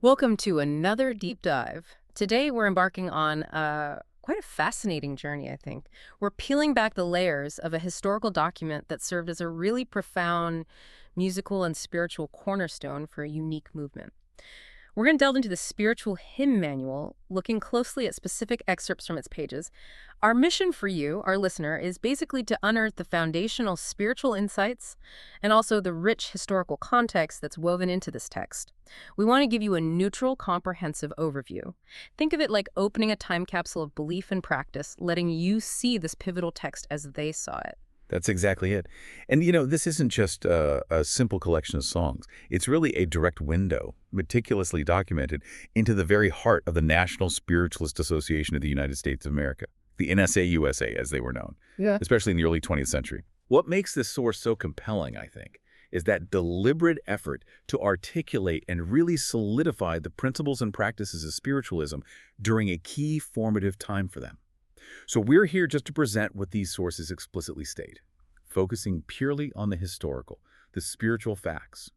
Welcome to another deep dive. Today we're embarking on quite a fascinating journey, I think. We're peeling back the layers of a historical document that served as a really profound musical and spiritual cornerstone for a unique movement. We're going to delve into the Spiritual Hymn Manual, looking closely at specific excerpts from its pages. Our mission for you, our listener, is basically to unearth the foundational spiritual insights and also the rich historical context that's woven into this text. We want to give you a neutral, comprehensive overview. Think of it like opening a time capsule of belief and practice, letting you see this pivotal text as they saw it. That's exactly it. And, this isn't just a simple collection of songs. It's really a direct window, meticulously documented, into the very heart of the National Spiritualist Association of the United States of America, the NSA-USA, as they were known, Yeah. especially in the early 20th century. What makes this source so compelling, I think, is that deliberate effort to articulate and really solidify the principles and practices of spiritualism during a key formative time for them. So we're here just to present what these sources explicitly state, focusing purely on the historical, the spiritual facts.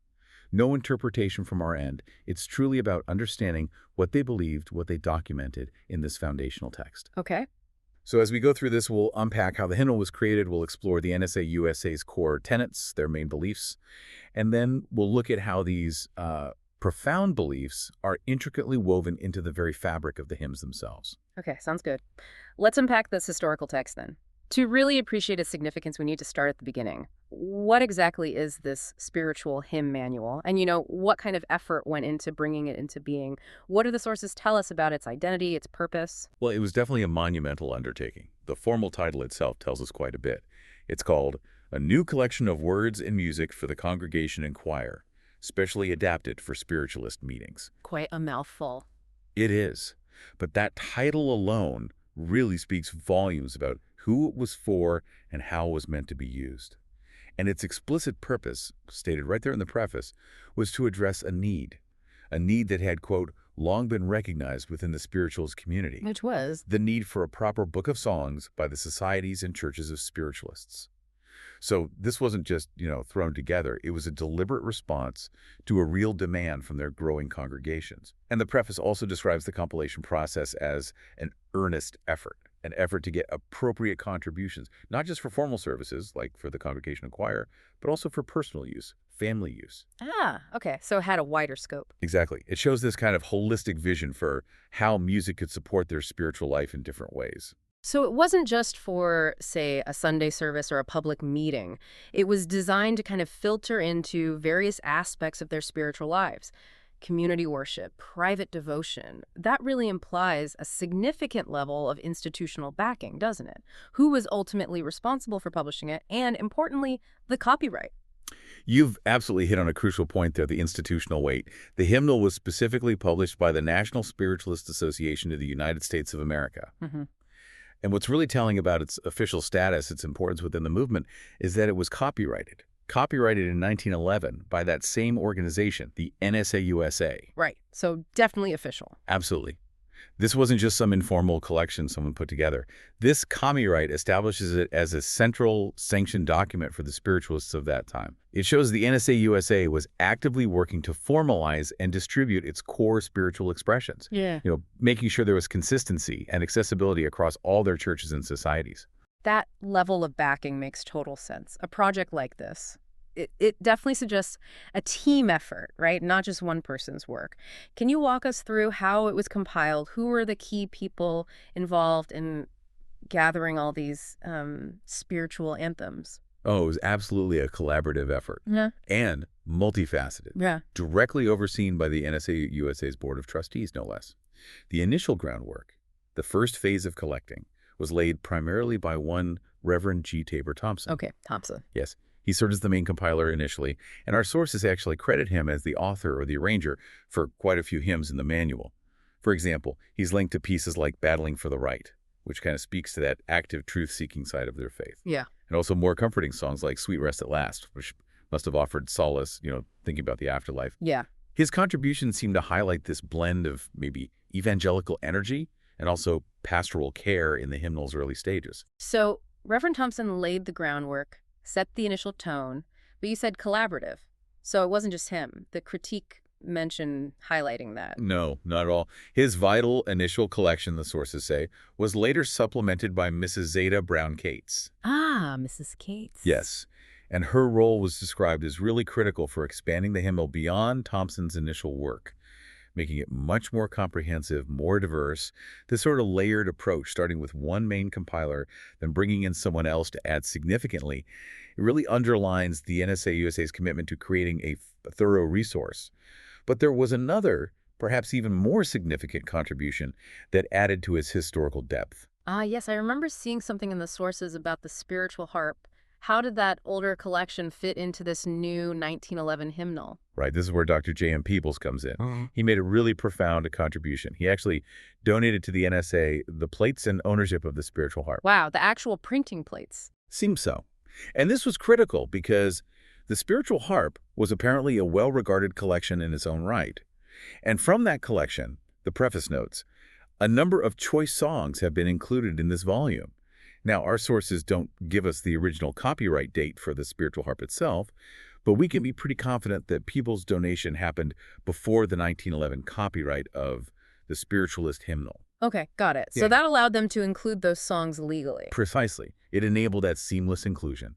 No interpretation from our end. It's truly about understanding what they believed, what they documented in this foundational text. Okay. So as we go through this, we'll unpack how the hymnal was created, we'll explore the NSA-USA's core tenets, their main beliefs, and then we'll look at how these profound beliefs are intricately woven into the very fabric of the hymns themselves. Okay, sounds good. Let's unpack this historical text then. To really appreciate its significance, we need to start at the beginning. What exactly is this spiritual hymn manual? And, what kind of effort went into bringing it into being? What do the sources tell us about its identity, its purpose? Well, it was definitely a monumental undertaking. The formal title itself tells us quite a bit. It's called A New Collection of Words and Music for the Congregation and Choir, specially adapted for spiritualist meetings. Quite a mouthful. It is. But that title alone really speaks volumes about who it was for and how it was meant to be used. And its explicit purpose, stated right there in the preface, was to address a need that had, quote, long been recognized within the spiritualist community. Which was? The need for a proper book of songs by the societies and churches of spiritualists. So this wasn't just, thrown together. It was a deliberate response to a real demand from their growing congregations. And the preface also describes the compilation process as an earnest effort, an effort to get appropriate contributions, not just for formal services, like for the congregation and choir, but also for personal use, family use. Ah, okay. So it had a wider scope. Exactly. It shows this kind of holistic vision for how music could support their spiritual life in different ways. So it wasn't just for, say, a Sunday service or a public meeting. It was designed to kind of filter into various aspects of their spiritual lives. Community worship, private devotion. That really implies a significant level of institutional backing, doesn't it? Who was ultimately responsible for publishing it? And importantly, the copyright. You've absolutely hit on a crucial point there, the institutional weight. The hymnal was specifically published by the National Spiritualist Association of the United States of America. Mm-hmm. And what's really telling about its official status, its importance within the movement, is that it was copyrighted. Copyrighted in 1911 by that same organization, the NSA-USA. Right. So definitely official. Absolutely. This wasn't just some informal collection someone put together. This copyright establishes it as a central sanctioned document for the spiritualists of that time. It shows the NSA-USA was actively working to formalize and distribute its core spiritual expressions. Yeah. Making sure there was consistency and accessibility across all their churches and societies. That level of backing makes total sense. A project like this, it definitely suggests a team effort, right? Not just one person's work. Can you walk us through how it was compiled? Who were the key people involved in gathering all these spiritual anthems? Oh, it was absolutely a collaborative effort. Yeah. And multifaceted. Yeah. Directly overseen by the NSA-USA's Board of Trustees, no less. The initial groundwork, the first phase of collecting, was laid primarily by one Reverend G. Tabor Thompson. Okay, Thompson. Yes. He served as the main compiler initially, and our sources actually credit him as the author or the arranger for quite a few hymns in the manual. For example, he's linked to pieces like Battling for the Right, which kind of speaks to that active truth-seeking side of their faith. Yeah. And also more comforting songs like Sweet Rest at Last, which must have offered solace, thinking about the afterlife. Yeah. His contributions seem to highlight this blend of maybe evangelical energy and also pastoral care in the hymnal's early stages. So Reverend Thompson laid the groundwork, set the initial tone, but you said collaborative. So it wasn't just him. The critique mention highlighting that. No, not at all. His vital initial collection, the sources say, was later supplemented by Mrs. Zeta Brown Cates. Ah, Mrs. Cates. Yes, and her role was described as really critical for expanding the hymnal beyond Thompson's initial work, making it much more comprehensive, more diverse, this sort of layered approach, starting with one main compiler, then bringing in someone else to add significantly. It really underlines the NSA-USA's commitment to creating a thorough resource. But there was another, perhaps even more significant contribution that added to its historical depth. Ah, yes, I remember seeing something in the sources about the spiritual harp. How did that older collection fit into this new 1911 hymnal? Right, this is where Dr. J.M. Peebles comes in. He made a really profound contribution. He actually donated to the NSA the plates and ownership of the spiritual harp. Wow, the actual printing plates. Seems so. And this was critical because the spiritual harp was apparently a well-regarded collection in its own right. And from that collection, the preface notes, a number of choice songs have been included in this volume. Now, our sources don't give us the original copyright date for the spiritual harp itself, but we can be pretty confident that Peebles' donation happened before the 1911 copyright of the Spiritualist Hymnal. Okay, got it. So Yeah. that allowed them to include those songs legally. Precisely. It enabled that seamless inclusion.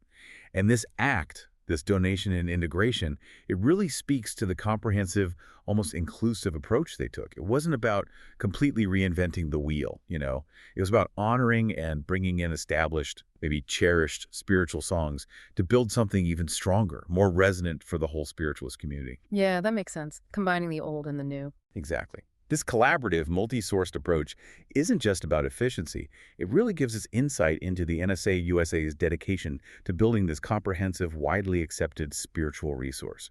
And this act, this donation and integration, it really speaks to the comprehensive, almost inclusive approach they took. It wasn't about completely reinventing the wheel, you know. It was about honoring and bringing in established, maybe cherished spiritual songs to build something even stronger, more resonant for the whole spiritualist community. Yeah, that makes sense. Combining the old and the new. Exactly. This collaborative, multi-sourced approach isn't just about efficiency. It really gives us insight into the NSA-USA's dedication to building this comprehensive, widely accepted spiritual resource,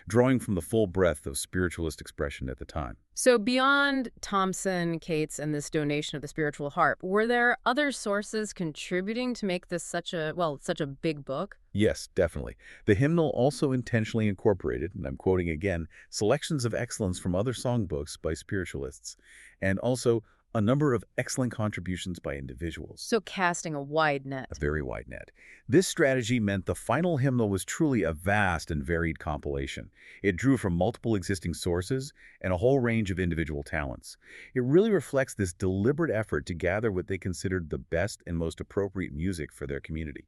drawing from the full breadth of spiritualist expression at the time. So beyond Thompson, Cates, and this donation of the spiritual harp, were there other sources contributing to make this such a big book? Yes, definitely. The hymnal also intentionally incorporated, and I'm quoting again, selections of excellence from other songbooks by spiritualists, and also a number of excellent contributions by individuals. So casting a wide net. A very wide net. This strategy meant the final hymnal was truly a vast and varied compilation. It drew from multiple existing sources and a whole range of individual talents. It really reflects this deliberate effort to gather what they considered the best and most appropriate music for their community,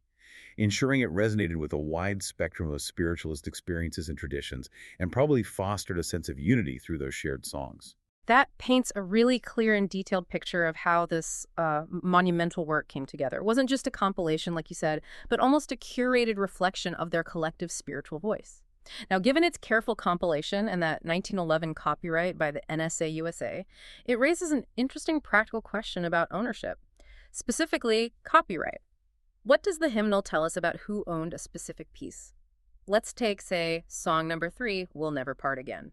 ensuring it resonated with a wide spectrum of spiritualist experiences and traditions, and probably fostered a sense of unity through those shared songs. That paints a really clear and detailed picture of how this monumental work came together. It wasn't just a compilation, like you said, but almost a curated reflection of their collective spiritual voice. Now, given its careful compilation and that 1911 copyright by the NSA-USA, it raises an interesting practical question about ownership, specifically copyright. What does the hymnal tell us about who owned a specific piece? Let's take, say, song number 3, We'll Never Part Again.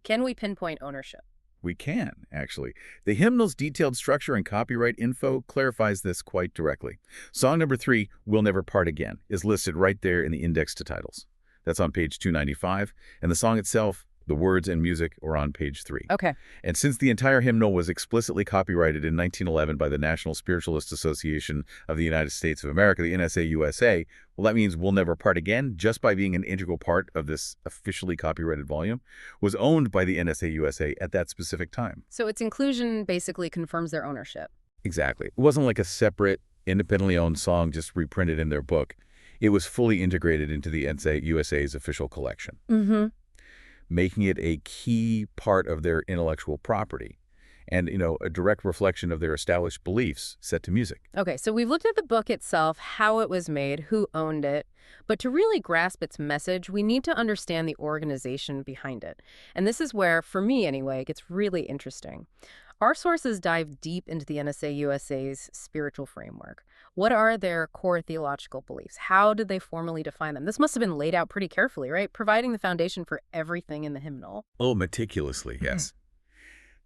Can we pinpoint ownership? We can, actually. The hymnal's detailed structure and copyright info clarifies this quite directly. Song number 3, We'll Never Part Again, is listed right there in the index to titles. That's on page 295, and the song itself, the words and music, are on page 3. Okay. And since the entire hymnal was explicitly copyrighted in 1911 by the National Spiritualist Association of the United States of America, the NSA-USA, well, that means We'll Never Part Again, just by being an integral part of this officially copyrighted volume, was owned by the NSA-USA at that specific time. So its inclusion basically confirms their ownership. Exactly. It wasn't like a separate, independently owned song just reprinted in their book. It was fully integrated into the NSA-USA's official collection, making it a key part of their intellectual property and, a direct reflection of their established beliefs set to music. Okay, so we've looked at the book itself, how it was made, who owned it. But to really grasp its message, we need to understand the organization behind it. And this is where, for me anyway, it gets really interesting. Our sources dive deep into the NSA-USA's spiritual framework. What are their core theological beliefs? How did they formally define them? This must have been laid out pretty carefully, right? Providing the foundation for everything in the hymnal. Oh, meticulously, yes.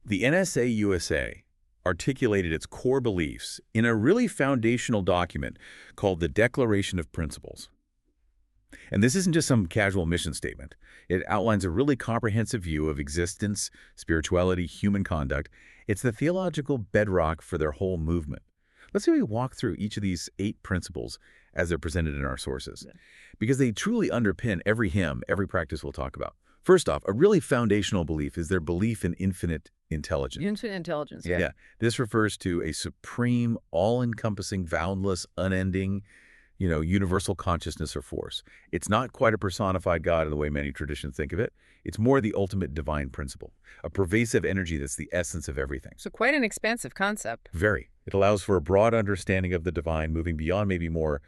The NSA-USA articulated its core beliefs in a really foundational document called the Declaration of Principles. And this isn't just some casual mission statement. It outlines a really comprehensive view of existence, spirituality, human conduct. It's the theological bedrock for their whole movement. Let's say we walk through each of these 8 principles as they're presented in our sources, because they truly underpin every hymn, every practice we'll talk about. First off, a really foundational belief is their belief in infinite intelligence. Infinite intelligence. Yeah. This refers to a supreme, all-encompassing, boundless, unending, universal consciousness or force. It's not quite a personified God in the way many traditions think of it. It's more the ultimate divine principle, a pervasive energy that's the essence of everything. So quite an expansive concept. Very. It allows for a broad understanding of the divine, moving beyond maybe more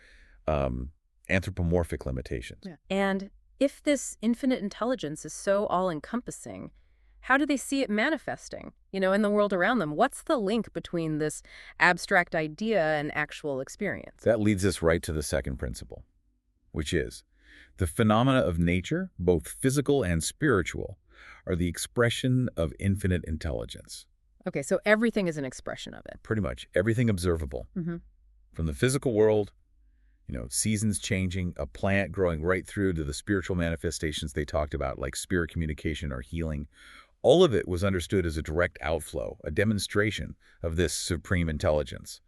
anthropomorphic limitations. Yeah. And if this infinite intelligence is so all-encompassing, how do they see it manifesting, in the world around them? What's the link between this abstract idea and actual experience? That leads us right to the second principle, which is the phenomena of nature, both physical and spiritual, are the expression of infinite intelligence. Okay, so everything is an expression of it. Pretty much everything observable. From the physical world, seasons changing, a plant growing right through to the spiritual manifestations they talked about, like spirit communication or healing. All of it was understood as a direct outflow, a demonstration of this supreme intelligence.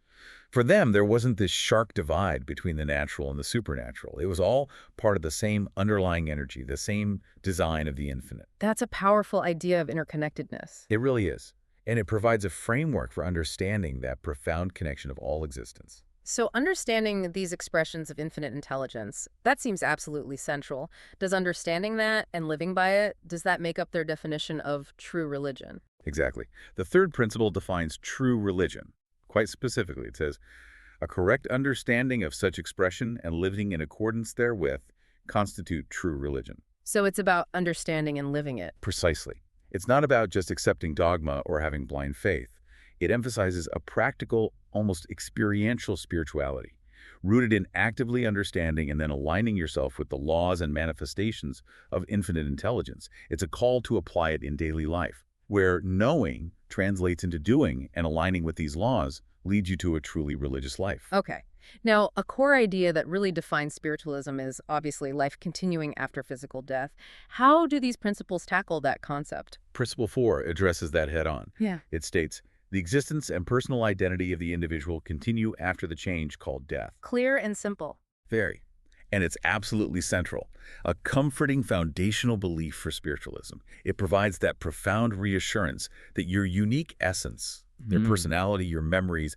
For them, there wasn't this sharp divide between the natural and the supernatural. It was all part of the same underlying energy, the same design of the infinite. That's a powerful idea of interconnectedness. It really is. And it provides a framework for understanding that profound connection of all existence. So understanding these expressions of infinite intelligence, that seems absolutely central. Does understanding that and living by it, does that make up their definition of true religion? Exactly. The third principle defines true religion. Quite specifically, it says, a correct understanding of such expression and living in accordance therewith constitute true religion. So it's about understanding and living it. Precisely. It's not about just accepting dogma or having blind faith. It emphasizes a practical, almost experiential spirituality, rooted in actively understanding and then aligning yourself with the laws and manifestations of infinite intelligence. It's a call to apply it in daily life, where knowing translates into doing, and aligning with these laws leads you to a truly religious life. Okay. Now, a core idea that really defines spiritualism is obviously life continuing after physical death. How do these principles tackle that concept? Principle 4 addresses that head-on. Yeah. It states, the existence and personal identity of the individual continue after the change called death. Clear and simple. Very. And it's absolutely central. A comforting foundational belief for spiritualism. It provides that profound reassurance that your unique essence, their personality, your memories,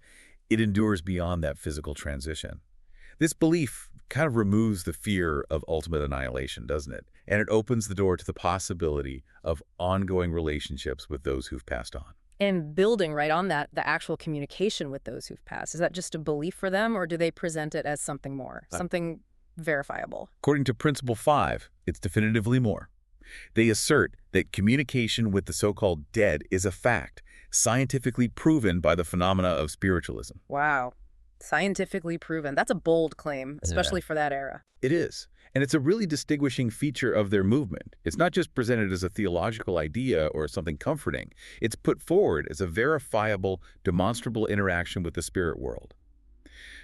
it endures beyond that physical transition. This belief kind of removes the fear of ultimate annihilation, doesn't it? And it opens the door to the possibility of ongoing relationships with those who've passed on. And building right on that, the actual communication with those who've passed. Is that just a belief for them, or do they present it as something more, something verifiable? According to Principle 5, it's definitively more. They assert that communication with the so-called dead is a fact, scientifically proven by the phenomena of spiritualism. Wow. Scientifically proven. That's a bold claim, especially for that era. It is. And it's a really distinguishing feature of their movement. It's not just presented as a theological idea or something comforting. It's put forward as a verifiable, demonstrable interaction with the spirit world.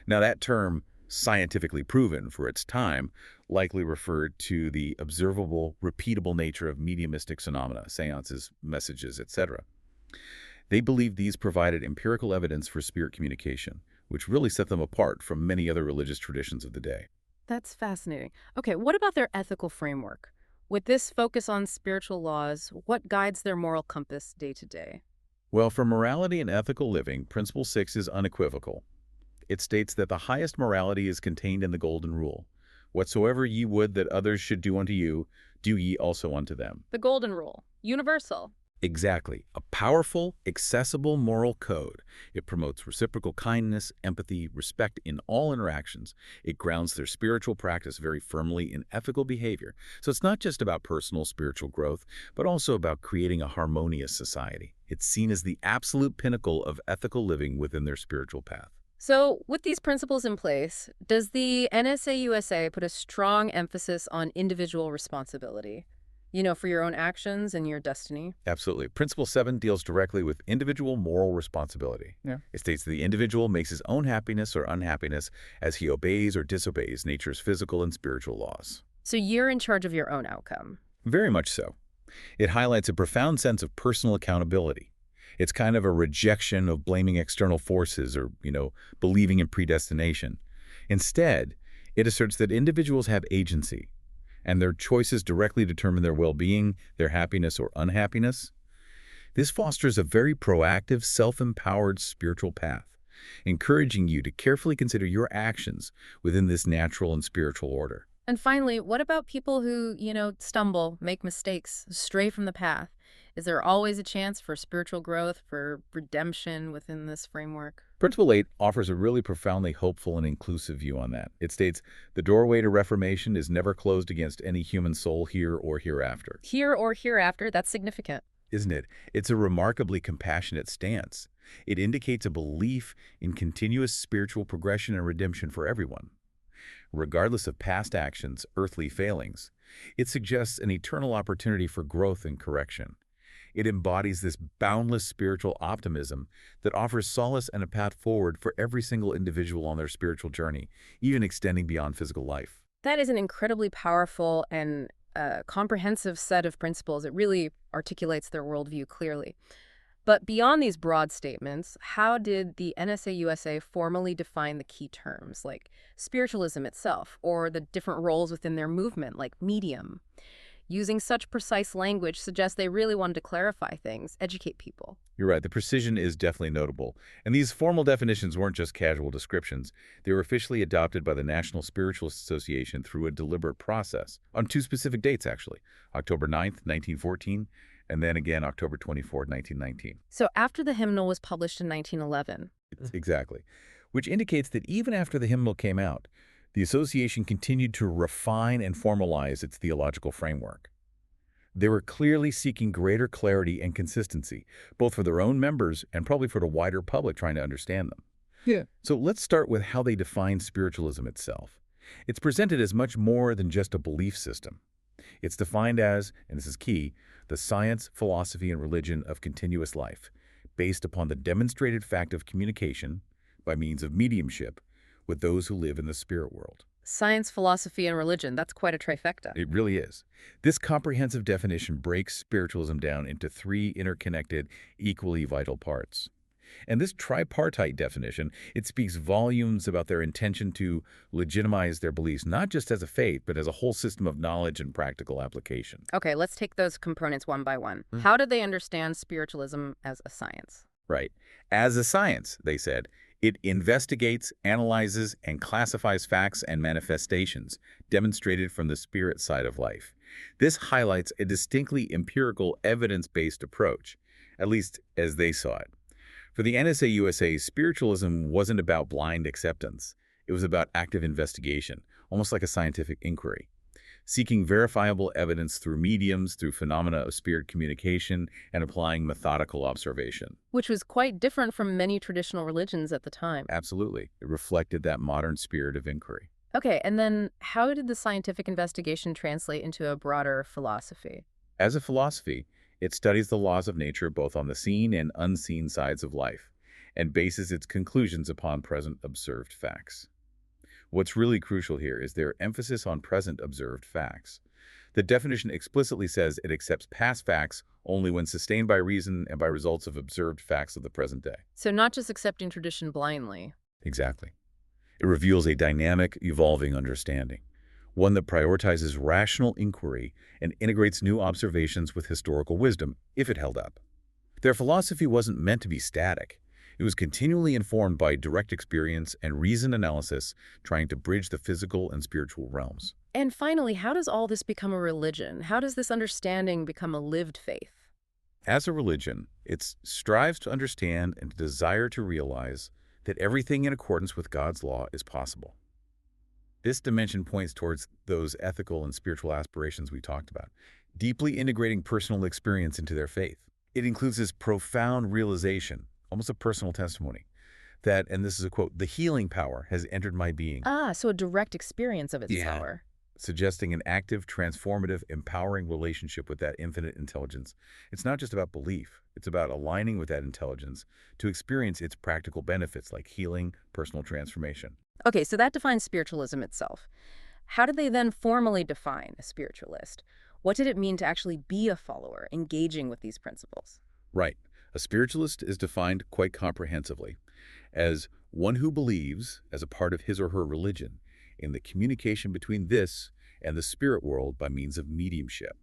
Now, that term, scientifically proven for its time, likely referred to the observable, repeatable nature of mediumistic phenomena, séances, messages, etc. They believed these provided empirical evidence for spirit communication, which really set them apart from many other religious traditions of the day. That's fascinating. Okay, what about their ethical framework? With this focus on spiritual laws, what guides their moral compass day to day? Well, for morality and ethical living, Principle 6 is unequivocal. It states that the highest morality is contained in the Golden Rule. Whatsoever ye would that others should do unto you, do ye also unto them. The Golden Rule. Universal. Exactly. A powerful, accessible moral code. It promotes reciprocal kindness, empathy, respect in all interactions. It grounds their spiritual practice very firmly in ethical behavior. So it's not just about personal spiritual growth, but also about creating a harmonious society. It's seen as the absolute pinnacle of ethical living within their spiritual path. So with these principles in place, does the NSA-USA put a strong emphasis on individual responsibility? For your own actions and your destiny? Absolutely. Principle 7 deals directly with individual moral responsibility. Yeah. It states that the individual makes his own happiness or unhappiness as he obeys or disobeys nature's physical and spiritual laws. So you're in charge of your own outcome. Very much so. It highlights a profound sense of personal accountability. It's kind of a rejection of blaming external forces or, believing in predestination. Instead, it asserts that individuals have agency. and their choices directly determine their well-being, their happiness or unhappiness. This fosters a very proactive, self-empowered spiritual path, encouraging you to carefully consider your actions within this natural and spiritual order. And finally, what about people who, stumble, make mistakes, stray from the path? Is there always a chance for spiritual growth, for redemption within this framework? Principle 8 offers a really profoundly hopeful and inclusive view on that. It states, the doorway to reformation is never closed against any human soul here or hereafter. Here or hereafter, that's significant. Isn't it? It's a remarkably compassionate stance. It indicates a belief in continuous spiritual progression and redemption for everyone, regardless of past actions, earthly failings. It suggests an eternal opportunity for growth and correction. It embodies this boundless spiritual optimism that offers solace and a path forward for every single individual on their spiritual journey, even extending beyond physical life. That is an incredibly powerful and comprehensive set of principles. It really articulates their worldview clearly. But beyond these broad statements, how did the NSA-USA formally define the key terms, like spiritualism itself, or the different roles within their movement, like medium? Using such precise language suggests they really wanted to clarify things, educate people. You're right, the precision is definitely notable. And these formal definitions weren't just casual descriptions. They were officially adopted by the National Spiritualist Association through a deliberate process, on 2 specific dates, actually, October 9th, 1914, and then again October 24th, 1919. So after the hymnal was published in 1911. Exactly. Which indicates that even after the hymnal came out, the association continued to refine and formalize its theological framework. They were clearly seeking greater clarity and consistency, both for their own members and probably for the wider public trying to understand them. Yeah. So let's start with how they define spiritualism itself. It's presented as much more than just a belief system. It's defined as, and this is key, the science, philosophy, and religion of continuous life, based upon the demonstrated fact of communication by means of mediumship with those who live in the spirit world. Science, philosophy, and religion. That's quite a trifecta. It really is. This comprehensive definition breaks spiritualism down into 3 interconnected, equally vital parts. And this tripartite definition, it speaks volumes about their intention to legitimize their beliefs, not just as a faith, but as a whole system of knowledge and practical application. Okay, let's take those components one by one. How do they understand spiritualism as a science? Right. As a science, they said, it investigates, analyzes, and classifies facts and manifestations demonstrated from the spirit side of life. This highlights a distinctly empirical, evidence-based approach, at least as they saw it. For the NSA-USA, spiritualism wasn't about blind acceptance. It was about active investigation, almost like a scientific inquiry, seeking verifiable evidence through mediums, through phenomena of spirit communication, and applying methodical observation. Which was quite different from many traditional religions at the time. Absolutely. It reflected that modern spirit of inquiry. Okay, and then how did the scientific investigation translate into a broader philosophy? As a philosophy, it studies the laws of nature both on the seen and unseen sides of life, and bases its conclusions upon present observed facts. What's really crucial here is their emphasis on present observed facts. The definition explicitly says it accepts past facts only when sustained by reason and by results of observed facts of the present day. So not just accepting tradition blindly. Exactly. It reveals a dynamic, evolving understanding, one that prioritizes rational inquiry and integrates new observations with historical wisdom, if it held up. Their philosophy wasn't meant to be static. It was continually informed by direct experience and reasoned analysis, trying to bridge the physical and spiritual realms. And finally, how does all this become a religion? How does this understanding become a lived faith? As a religion, it strives to understand and desire to realize that everything in accordance with God's law is possible. This dimension points towards those ethical and spiritual aspirations we talked about, deeply integrating personal experience into their faith. It includes this profound realization, almost a personal testimony, that, and this is a quote, "the healing power has entered my being." So a direct experience of its power. Suggesting an active, transformative, empowering relationship with that infinite intelligence. It's not just about belief. It's about aligning with that intelligence to experience its practical benefits like healing, personal transformation. Okay, so that defines spiritualism itself. How did they then formally define a spiritualist? What did it mean to actually be a follower, engaging with these principles? Right. A spiritualist is defined quite comprehensively as one who believes, as a part of his or her religion, in the communication between this and the spirit world by means of mediumship,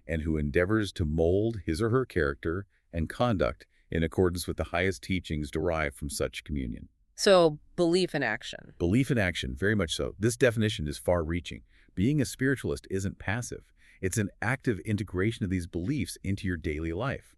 and who endeavors to mold his or her character and conduct in accordance with the highest teachings derived from such communion. So, belief in action. Belief in action, very much so. This definition is far-reaching. Being a spiritualist isn't passive. It's an active integration of these beliefs into your daily life.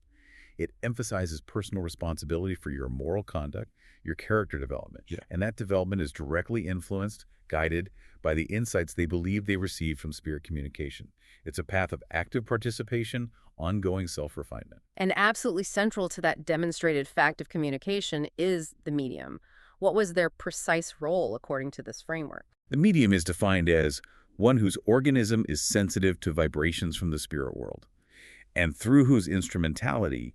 It emphasizes personal responsibility for your moral conduct, your character development. Yeah. And that development is directly influenced, guided by the insights they believe they received from spirit communication. It's a path of active participation, ongoing self-refinement. And absolutely central to that demonstrated fact of communication is the medium. What was their precise role according to this framework? The medium is defined as one whose organism is sensitive to vibrations from the spirit world, and through whose instrumentality,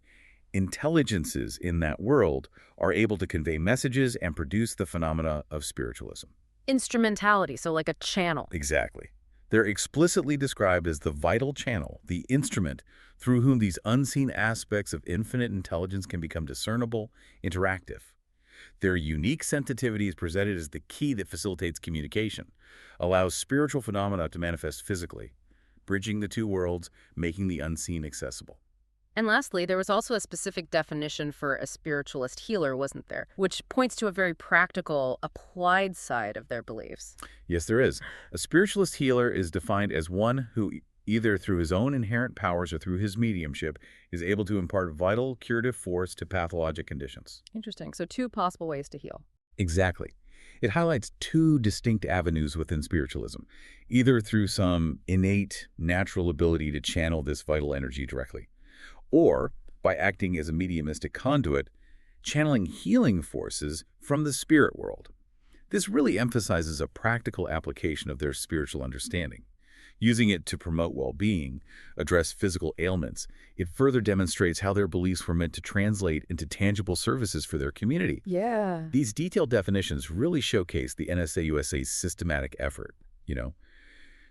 intelligences in that world are able to convey messages and produce the phenomena of spiritualism. Instrumentality, so like a channel. Exactly. They're explicitly described as the vital channel, the instrument through whom these unseen aspects of infinite intelligence can become discernible, interactive. Their unique sensitivity is presented as the key that facilitates communication, allows spiritual phenomena to manifest physically, bridging the two worlds, making the unseen accessible. And lastly, there was also a specific definition for a spiritualist healer, wasn't there? Which points to a very practical, applied side of their beliefs. Yes, there is. A spiritualist healer is defined as one who, either through his own inherent powers or through his mediumship, is able to impart vital curative force to pathologic conditions. Interesting. So 2 possible ways to heal. Exactly. It highlights 2 distinct avenues within spiritualism, either through some innate, natural ability to channel this vital energy directly, or by acting as a mediumistic conduit, channeling healing forces from the spirit world. This really emphasizes a practical application of their spiritual understanding. Using it to promote well-being, address physical ailments, it further demonstrates how their beliefs were meant to translate into tangible services for their community. Yeah. These detailed definitions really showcase the NSA-USA's systematic effort,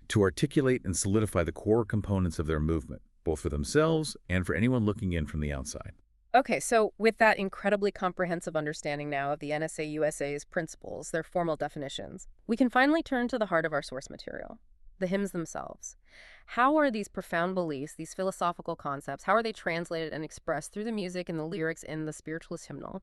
to articulate and solidify the core components of their movement, both for themselves and for anyone looking in from the outside. Okay, so with that incredibly comprehensive understanding now of the NSA-USA's principles, their formal definitions, we can finally turn to the heart of our source material, the hymns themselves. How are these profound beliefs, these philosophical concepts, how are they translated and expressed through the music and the lyrics in the Spiritualist Hymnal?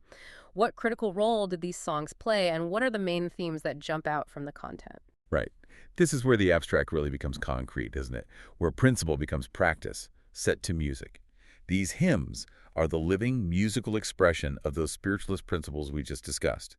What critical role did these songs play, and what are the main themes that jump out from the content? Right. This is where the abstract really becomes concrete, isn't it? Where principle becomes practice, set to music. These hymns are the living musical expression of those spiritualist principles we just discussed.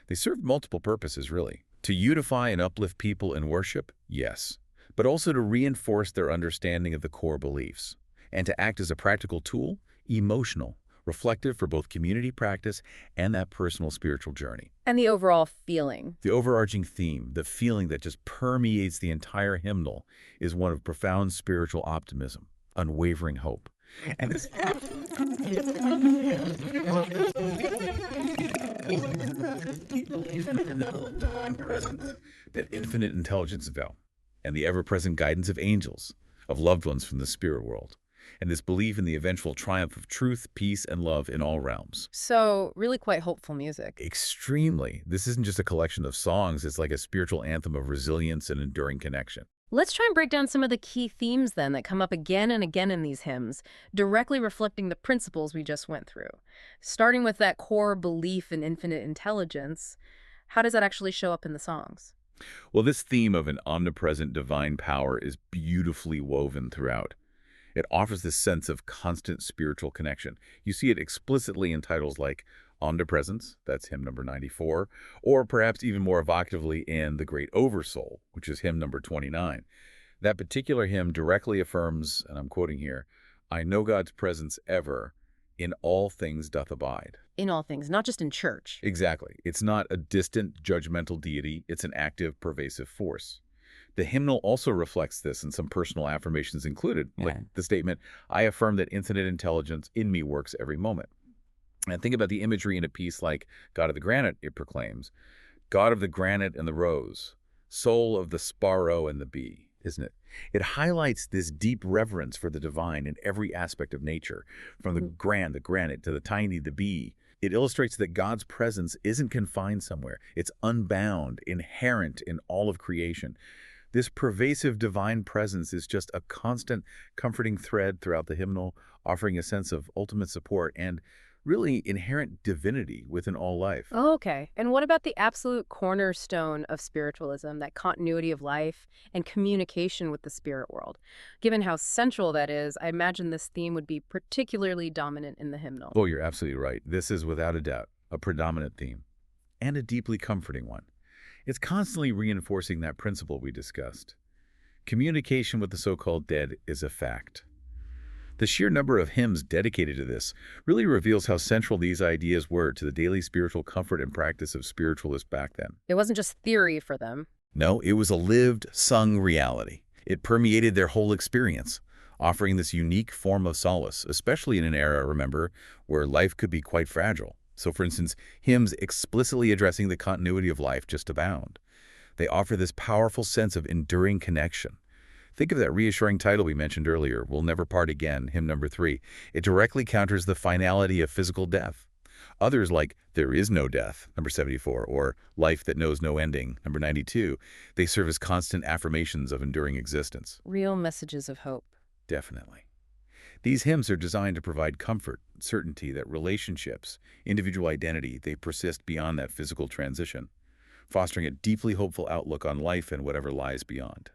They serve multiple purposes, really. To unify and uplift people in worship, yes, but also to reinforce their understanding of the core beliefs, and to act as a practical tool, emotional, reflective for both community practice and that personal spiritual journey. And the overall feeling. The overarching theme, the feeling that just permeates the entire hymnal, is one of profound spiritual optimism, unwavering hope. And this that infinite intelligence of El, and the ever-present guidance of angels, of loved ones from the spirit world, and this belief in the eventual triumph of truth, peace, and love in all realms. So, really quite hopeful music. Extremely. This isn't just a collection of songs, it's like a spiritual anthem of resilience and enduring connection. Let's try and break down some of the key themes then that come up again and again in these hymns, directly reflecting the principles we just went through. Starting with that core belief in infinite intelligence, how does that actually show up in the songs? Well, this theme of an omnipresent divine power is beautifully woven throughout. It offers this sense of constant spiritual connection. You see it explicitly in titles like Omnipresence, that's hymn number 94, or perhaps even more evocatively in The Great Oversoul, which is hymn number 29. That particular hymn directly affirms, and I'm quoting here, "I know God's presence ever, in all things doth abide." In all things, not just in church. Exactly. It's not a distant, judgmental deity. It's an active, pervasive force. The hymnal also reflects this in some personal affirmations included, like the statement, "I affirm that infinite intelligence in me works every moment." And think about the imagery in a piece like God of the Granite, it proclaims, "God of the granite and the rose, soul of the sparrow and the bee," isn't it? It highlights this deep reverence for the divine in every aspect of nature, from the grand, the granite, to the tiny, the bee. It illustrates that God's presence isn't confined somewhere. It's unbound, inherent in all of creation. This pervasive divine presence is just a constant comforting thread throughout the hymnal, offering a sense of ultimate support and really inherent divinity within all life. Oh, okay. And what about the absolute cornerstone of spiritualism, that continuity of life and communication with the spirit world? Given how central that is, I imagine this theme would be particularly dominant in the hymnal. Oh, you're absolutely right. This is without a doubt a predominant theme and a deeply comforting one. It's constantly reinforcing that principle we discussed. Communication with the so-called dead is a fact. The sheer number of hymns dedicated to this really reveals how central these ideas were to the daily spiritual comfort and practice of spiritualists back then. It wasn't just theory for them. No, it was a lived, sung reality. It permeated their whole experience, offering this unique form of solace, especially in an era, remember, where life could be quite fragile. So, for instance, hymns explicitly addressing the continuity of life just abound. They offer this powerful sense of enduring connection. Think of that reassuring title we mentioned earlier, We'll Never Part Again, hymn number 3. It directly counters the finality of physical death. Others like There Is No Death, number 74, or Life That Knows No Ending, number 92, they serve as constant affirmations of enduring existence. Real messages of hope. Definitely. These hymns are designed to provide comfort, certainty that relationships, individual identity, they persist beyond that physical transition, fostering a deeply hopeful outlook on life and whatever lies beyond.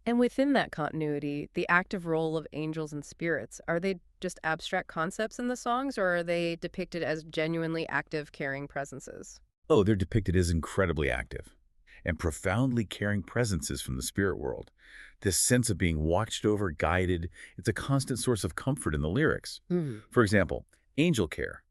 And within that continuity, the active role of angels and spirits, are they just abstract concepts in the songs, or are they depicted as genuinely active, caring presences? Oh, they're depicted as incredibly active and profoundly caring presences from the spirit world. This sense of being watched over, guided, it's a constant source of comfort in the lyrics. For example, Angel Care.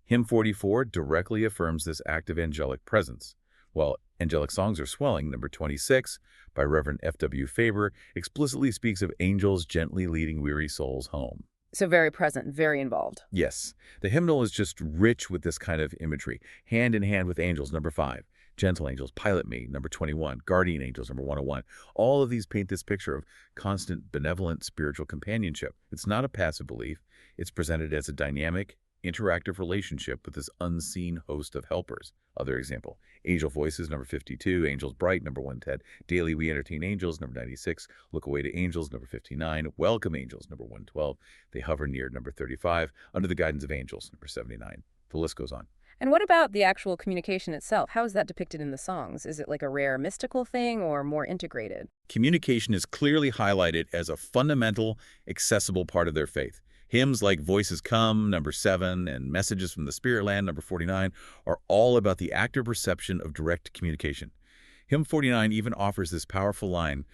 Hymn 44 directly affirms this active angelic presence, while Angelic Songs Are Swelling, number 26, by Reverend F.W. Faber, explicitly speaks of angels gently leading weary souls home. So very present, very involved. Yes, the hymnal is just rich with this kind of imagery. Hand in Hand with Angels, number 5. Gentle Angels, Pilot Me, number 21. Guardian Angels, number 101. All of these paint this picture of constant, benevolent spiritual companionship. It's not a passive belief. It's presented as a dynamic, interactive relationship with this unseen host of helpers. Other example, Angel Voices, number 52, Angels Bright, number 110, Daily We Entertain Angels, number 96, Look Away to Angels, number 59, Welcome Angels, number 112, They Hover Near, number 35, Under the Guidance of Angels, number 79. The list goes on. And what about the actual communication itself? How is that depicted in the songs? Is it like a rare mystical thing or more integrated? Communication is clearly highlighted as a fundamental, accessible part of their faith. Hymns like Voices Come, number 7, and Messages from the Spirit Land, number 49, are all about the active reception of direct communication. Hymn 49 even offers this powerful line,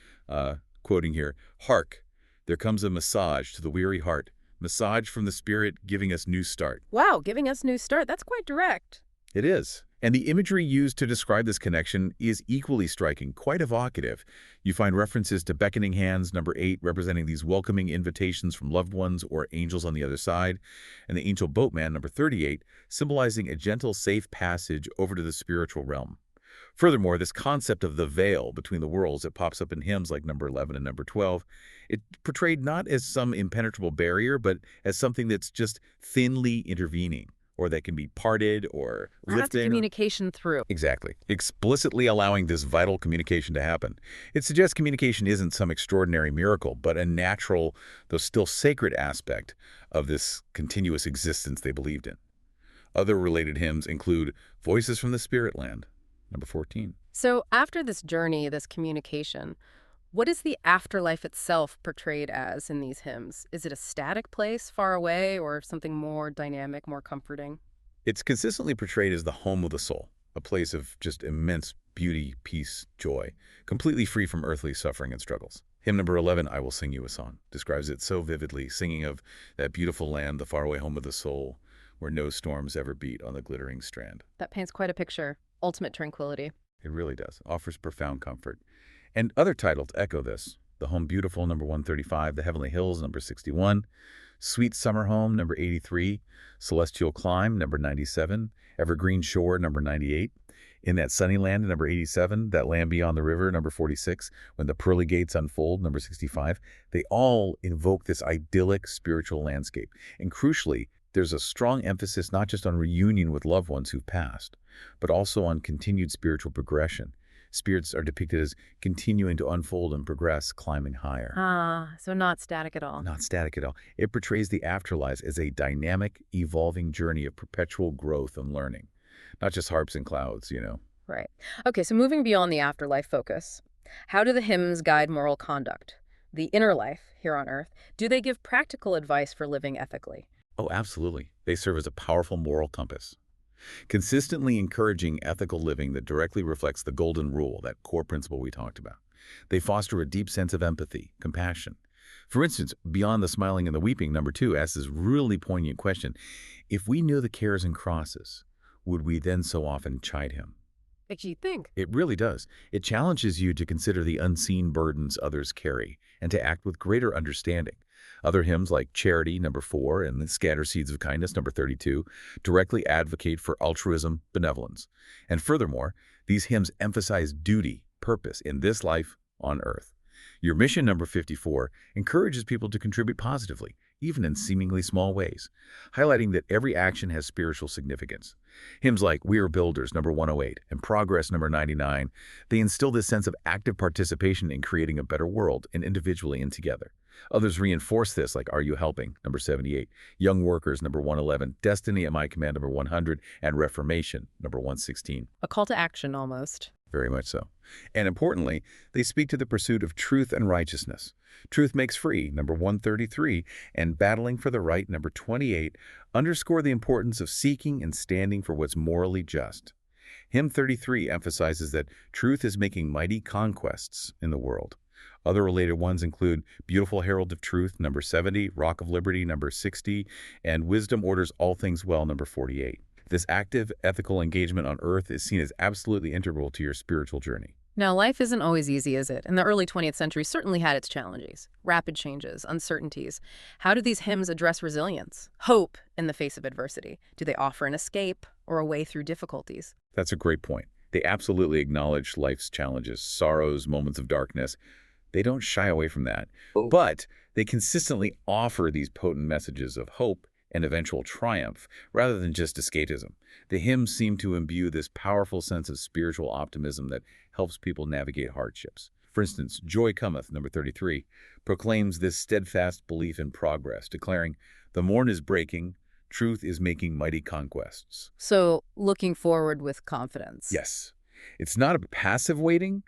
quoting here, Hark, there comes a massage to the weary heart, massage from the Spirit giving us new start. Wow, giving us new start. That's quite direct. It is. And the imagery used to describe this connection is equally striking, quite evocative. You find references to beckoning hands, number 8, representing these welcoming invitations from loved ones or angels on the other side, and the angel boatman, number 38, symbolizing a gentle, safe passage over to the spiritual realm. Furthermore, this concept of the veil between the worlds that pops up in hymns like number 11 and number 12, it portrayed not as some impenetrable barrier, but as something that's just thinly intervening, or that can be parted or That's lifting. communication through. Exactly. Explicitly allowing this vital communication to happen. It suggests communication isn't some extraordinary miracle, but a natural, though still sacred aspect of this continuous existence they believed in. Other related hymns include Voices from the Spirit Land, number 14. So after this journey, this communication, what is the afterlife itself portrayed as in these hymns? Is it a static place far away or something more dynamic, more comforting? It's consistently portrayed as the home of the soul, a place of just immense beauty, peace, joy, completely free from earthly suffering and struggles. Hymn number 11, I Will Sing You a Song, describes it so vividly, singing of that beautiful land, the faraway home of the soul, where no storms ever beat on the glittering strand. That paints quite a picture. Ultimate tranquility. It really does. Offers profound comfort. And other titles echo this. The Home Beautiful, number 135, The Heavenly Hills, number 61, Sweet Summer Home, number 83, Celestial Climb, number 97, Evergreen Shore, number 98, In That Sunny Land, number 87, That Land Beyond the River, number 46, When the Pearly Gates Unfold, number 65. They all invoke this idyllic spiritual landscape. And crucially, there's a strong emphasis not just on reunion with loved ones who've passed, but also on continued spiritual progression, Spirits are depicted as continuing to unfold and progress, climbing higher. Ah, so not static at all. Not static at all. It portrays the afterlife as a dynamic, evolving journey of perpetual growth and learning. Not just harps and clouds. Right. Okay, so moving beyond the afterlife focus, how do the hymns guide moral conduct? The inner life here on Earth, do they give practical advice for living ethically? Oh, absolutely. They serve as a powerful moral compass, consistently encouraging ethical living that directly reflects the golden rule, that core principle we talked about. They foster a deep sense of empathy, compassion. For instance, Beyond the Smiling and the Weeping, number 2, asks this really poignant question. If we knew the cares and crosses, would we then so often chide him? Makes you think. It really does. It challenges you to consider the unseen burdens others carry and to act with greater understanding. Other hymns like Charity, number 4, and the Scatter Seeds of Kindness, number 32, directly advocate for altruism, benevolence. And furthermore, these hymns emphasize duty, purpose in this life on earth. Your Mission, number 54, encourages people to contribute positively, even in seemingly small ways, highlighting that every action has spiritual significance. Hymns like We Are Builders, number 108, and Progress, number 99, they instill this sense of active participation in creating a better world, and individually and together. Others reinforce this, like Are You Helping, number 78, Young Workers, number 111, Destiny at My Command, number 100, and Reformation, number 116. A call to action almost. Very much so. And importantly, they speak to the pursuit of truth and righteousness. Truth Makes Free, number 133, and Battling for the Right, number 28, underscore the importance of seeking and standing for what's morally just. Hymn 33 emphasizes that truth is making mighty conquests in the world. Other related ones include Beautiful Herald of Truth, number 70, Rock of Liberty, number 60, and Wisdom Orders All Things Well, number 48. This active, ethical engagement on earth is seen as absolutely integral to your spiritual journey. Now, life isn't always easy, is it? And the early 20th century certainly had its challenges, rapid changes, uncertainties. How do these hymns address resilience, hope in the face of adversity? Do they offer an escape or a way through difficulties? That's a great point. They absolutely acknowledge life's challenges, sorrows, moments of darkness. They don't shy away from that. But they consistently offer these potent messages of hope and eventual triumph, rather than just escapism. The hymns seem to imbue this powerful sense of spiritual optimism that helps people navigate hardships. For instance, Joy Cometh, number 33, proclaims this steadfast belief in progress, declaring, The morn is breaking, truth is making mighty conquests. So, looking forward with confidence. Yes. It's not a passive waiting,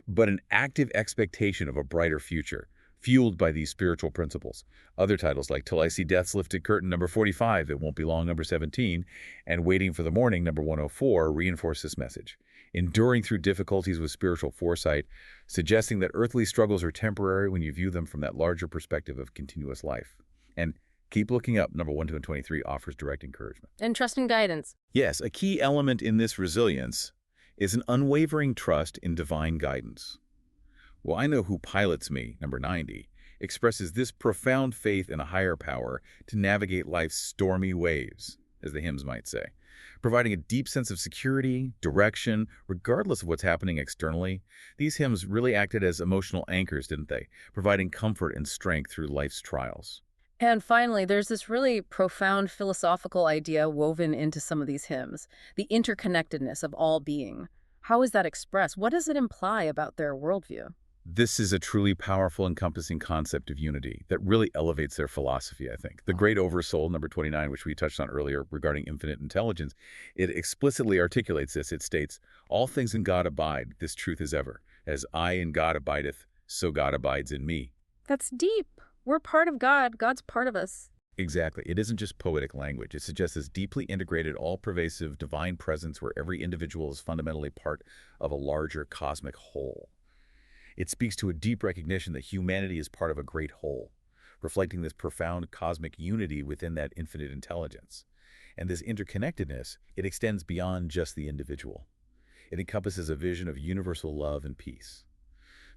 but an active expectation of a brighter future, fueled by these spiritual principles. Other titles like Till I See Death's Lifted Curtain, number 45, It Won't Be Long, number 17, and Waiting for the Morning, number 104, reinforce this message. Enduring through difficulties with spiritual foresight, suggesting that earthly struggles are temporary when you view them from that larger perspective of continuous life. And Keep Looking Up, number 1, 2, and 23, offers direct encouragement. And trusting guidance. Yes, a key element in this resilience is an unwavering trust in divine guidance. Well, I Know Who Pilots Me, number 90, expresses this profound faith in a higher power to navigate life's stormy waves, as the hymns might say, providing a deep sense of security, direction, regardless of what's happening externally. These hymns really acted as emotional anchors, didn't they? Providing comfort and strength through life's trials. And finally, there's this really profound philosophical idea woven into some of these hymns, the interconnectedness of all being. How is that expressed? What does it imply about their worldview? This is a truly powerful, encompassing concept of unity that really elevates their philosophy, I think. The Great Oversoul, number 29, which we touched on earlier regarding infinite intelligence, it explicitly articulates this. It states, All things in God abide, this truth is ever. As I in God abideth, so God abides in me. That's deep. We're part of God. God's part of us. Exactly. It isn't just poetic language. It suggests this deeply integrated, all-pervasive divine presence where every individual is fundamentally part of a larger cosmic whole. It speaks to a deep recognition that humanity is part of a great whole, reflecting this profound cosmic unity within that infinite intelligence. And this interconnectedness, it extends beyond just the individual. It encompasses a vision of universal love and peace.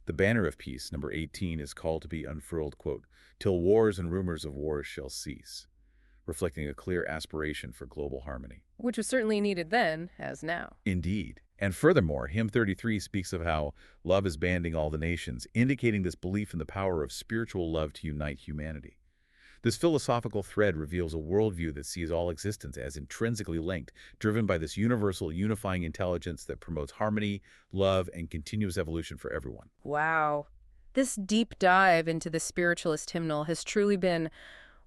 The banner of peace, number 18, is called to be unfurled, quote, till wars and rumors of wars shall cease, reflecting a clear aspiration for global harmony. Which was certainly needed then, as now. Indeed. And furthermore, Hymn 33 speaks of how love is banding all the nations, indicating this belief in the power of spiritual love to unite humanity. This philosophical thread reveals a worldview that sees all existence as intrinsically linked, driven by this universal, unifying intelligence that promotes harmony, love, and continuous evolution for everyone. Wow. This deep dive into the spiritualist hymnal has truly been,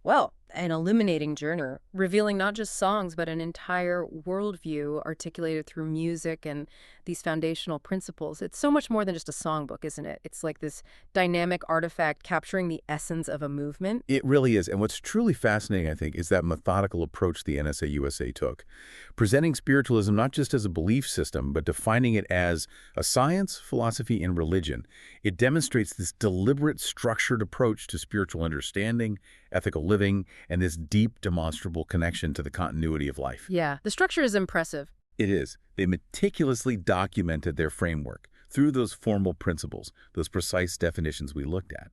well, an illuminating journey, revealing not just songs, but an entire worldview articulated through music and these foundational principles. It's so much more than just a songbook, isn't it? It's like this dynamic artifact capturing the essence of a movement. It really is. And what's truly fascinating, I think, is that methodical approach the NSA USA took, presenting spiritualism not just as a belief system, but defining it as a science, philosophy, and religion. It demonstrates this deliberate, structured approach to spiritual understanding, ethical living, and this deep, demonstrable connection to the continuity of life. Yeah, the structure is impressive. It is. They meticulously documented their framework through those formal principles, those precise definitions we looked at.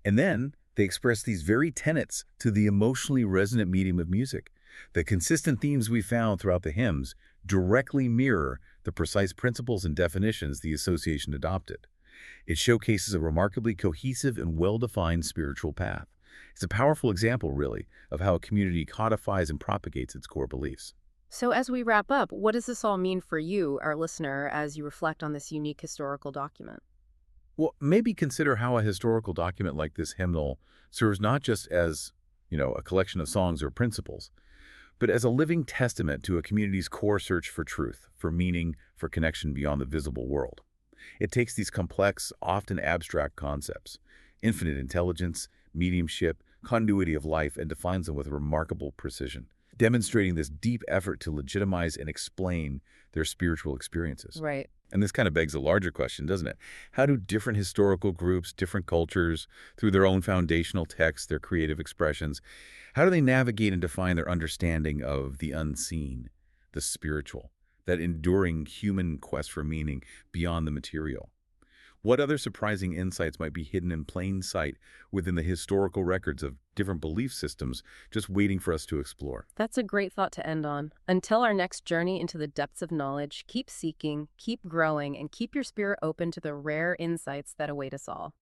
And then they express these very tenets to the emotionally resonant medium of music. The consistent themes we found throughout the hymns directly mirror the precise principles and definitions the association adopted. It showcases a remarkably cohesive and well-defined spiritual path. It's a powerful example, really, of how a community codifies and propagates its core beliefs. So as we wrap up, what does this all mean for you, our listener, as you reflect on this unique historical document? Well, maybe consider how a historical document like this hymnal serves not just as, a collection of songs or principles, but as a living testament to a community's core search for truth, for meaning, for connection beyond the visible world. It takes these complex, often abstract concepts, infinite intelligence, mediumship, continuity of life, and defines them with remarkable precision, demonstrating this deep effort to legitimize and explain their spiritual experiences. Right. And this kind of begs a larger question, doesn't it? How do different historical groups, different cultures, through their own foundational texts, their creative expressions, how do they navigate and define their understanding of the unseen, the spiritual, that enduring human quest for meaning beyond the material? What other surprising insights might be hidden in plain sight within the historical records of different belief systems just waiting for us to explore? That's a great thought to end on. Until our next journey into the depths of knowledge, keep seeking, keep growing, and keep your spirit open to the rare insights that await us all.